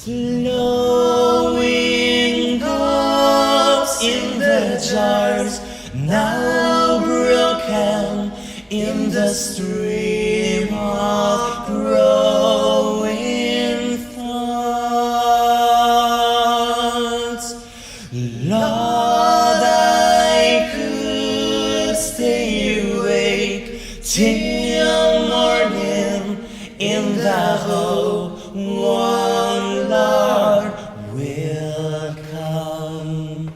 Flowing drops in the jars, now broken in the stream of growing thoughts. Lord, I could stay awake till morning in the hope one Lord will come.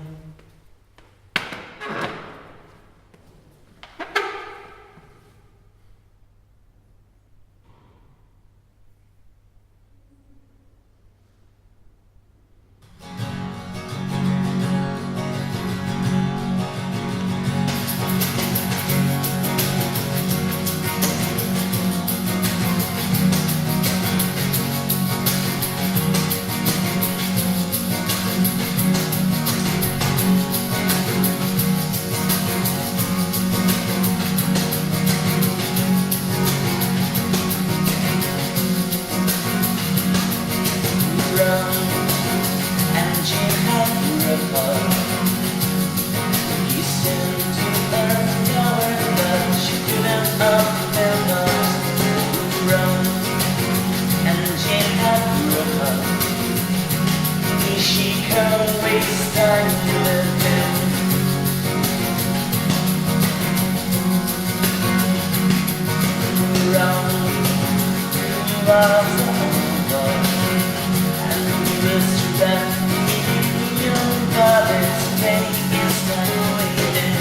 And Jim had report. He seemed to learn our love. She couldn't remember. Run and Jim had report. She can't waste time with him. Run, that young father's take is not waiting.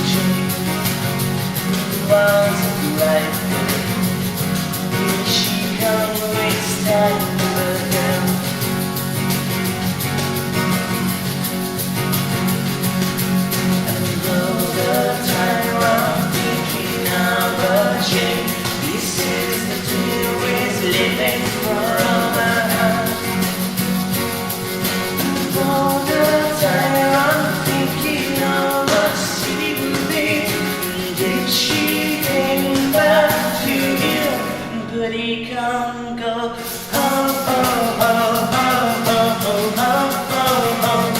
She was right there. She can't waste time with him. And though the time I'm thinking of a change, this is the two is living forever. All the time I'm thinking of what she did. She came back to him, but he can't go. Oh, oh, oh, oh, oh, oh, oh, oh,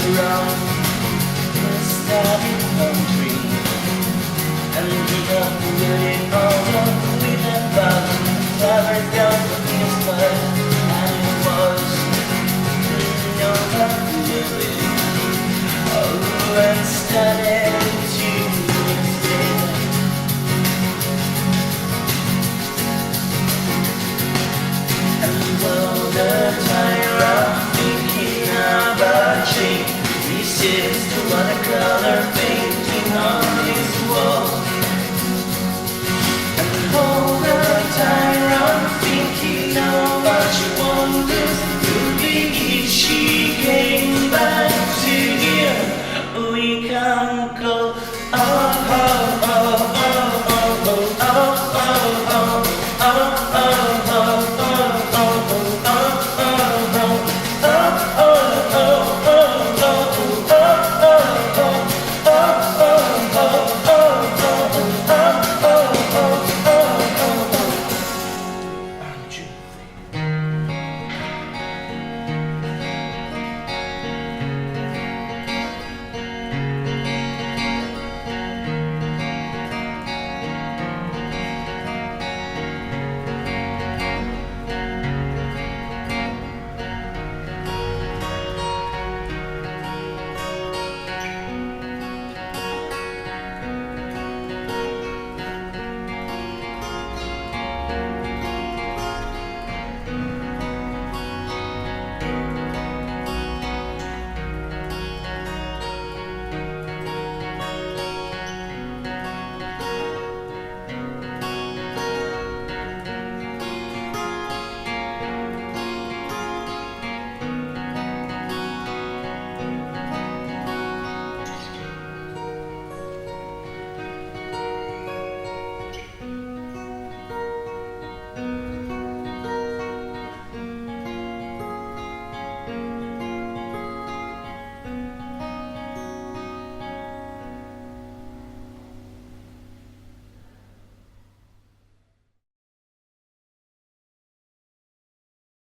around the starting country, and we got really all up with a button, never down from his blood, and it was no one living. Oh, and started to mistake. And all the time I'm thinking about you. This is the watercolor paint.